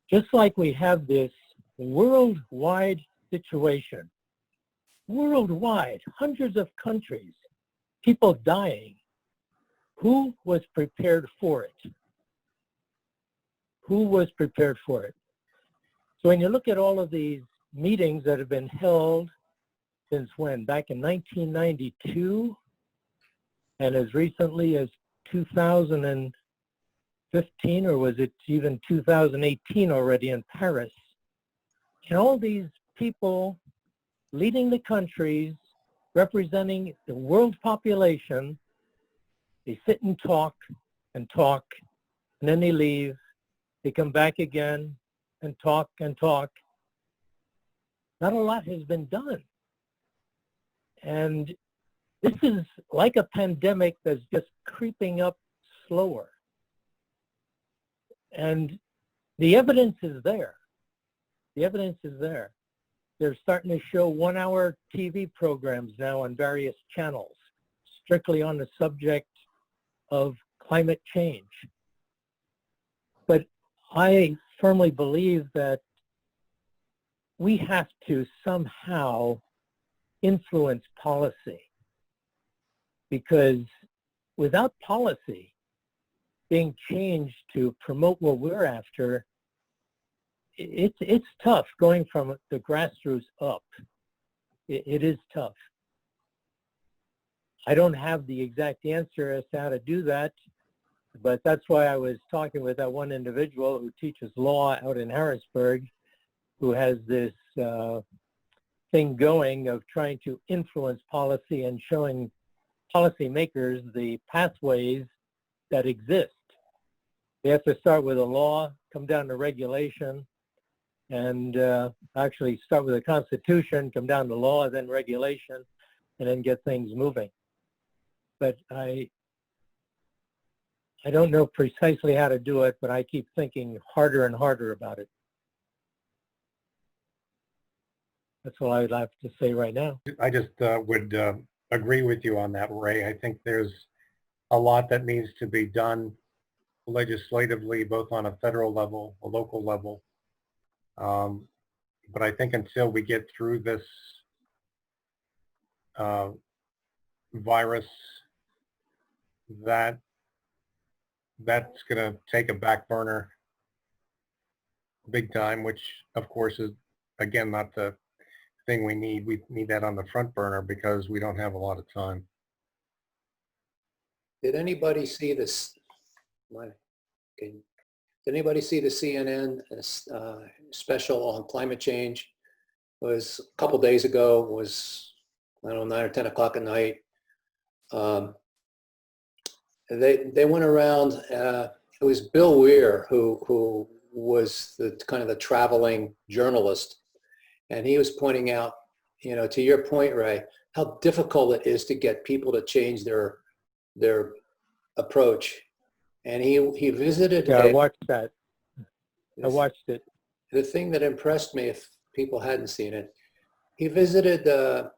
just like we have this worldwide situation, worldwide, hundreds of countries, people dying, who was prepared for it? Who was prepared for it? So when you look at all of these meetings that have been held since when? Back in 1992, and as recently as 2015, or was it even 2018 already in Paris? And all these people leading the countries, representing the world population, they sit and talk, and then they leave. They come back again and talk. Not a lot has been done. And this is like a pandemic that's just creeping up slower. And the evidence is there. The evidence is there. They're starting to show 1-hour TV programs now on various channels, strictly on the subject of climate change. But I firmly believe that we have to somehow influence policy, because without policy being changed to promote what we're after, it's tough going from the grassroots up. It is tough. I don't have the exact answer as to how to do that, but that's why I was talking with that one individual who teaches law out in Harrisburg, who has this thing going of trying to influence policy and showing policymakers the pathways that exist. They have to start with a law, come down to regulation, and actually start with a constitution, come down to law, then regulation, and then get things moving. But I don't know precisely how to do it, but I keep thinking harder and harder about it. That's all I would have to say right now. I just would agree with you on that, Ray. I think there's a lot that needs to be done legislatively, both on a federal level, a local level. But I think until we get through this virus, that's going to take a back burner big time, which of course is, again, not the thing we need. We need that on the front burner because we don't have a lot of time. Did anybody see this? Did anybody see the CNN special on climate change? It was a couple days ago. It was, I don't know, 9 or 10 o'clock at night. They went around. It was Bill Weir who was the kind of the traveling journalist, and he was pointing out, you know, to your point, Ray, how difficult it is to get people to change their approach. And he visited. Yeah, I watched that. I watched it. The thing that impressed me, if people hadn't seen it, he visited a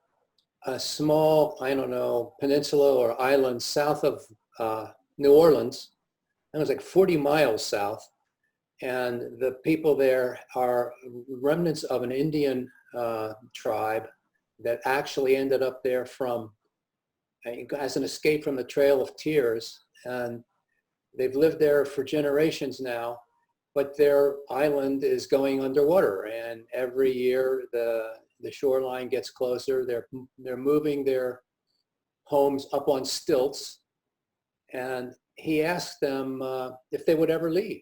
small, I don't know, peninsula or island south of New Orleans. It was like 40 miles south. And the people there are remnants of an Indian tribe that actually ended up there from, as an escape from the Trail of Tears. And they've lived there for generations now, but their island is going underwater. And every year the shoreline gets closer. They're moving their homes up on stilts. And he asked them if they would ever leave.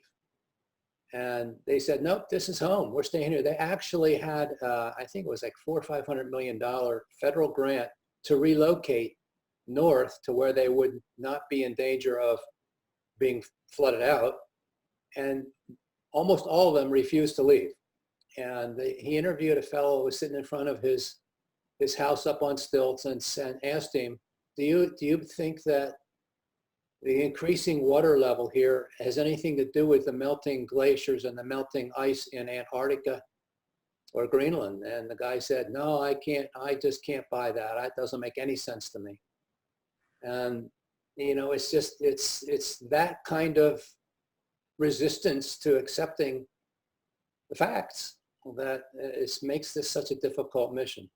And they said, nope, this is home. We're staying here. They actually had, I think it was like $400 or $500 million federal grant to relocate north to where they would not be in danger of being flooded out. And almost all of them refused to leave. And he interviewed a fellow who was sitting in front of his house up on stilts and asked him, do you think that the increasing water level here has anything to do with the melting glaciers and the melting ice in Antarctica or Greenland? And the guy said, no, I just can't buy that. That doesn't make any sense to me. And, you know, it's just, it's that kind of resistance to accepting the facts that makes this such a difficult mission.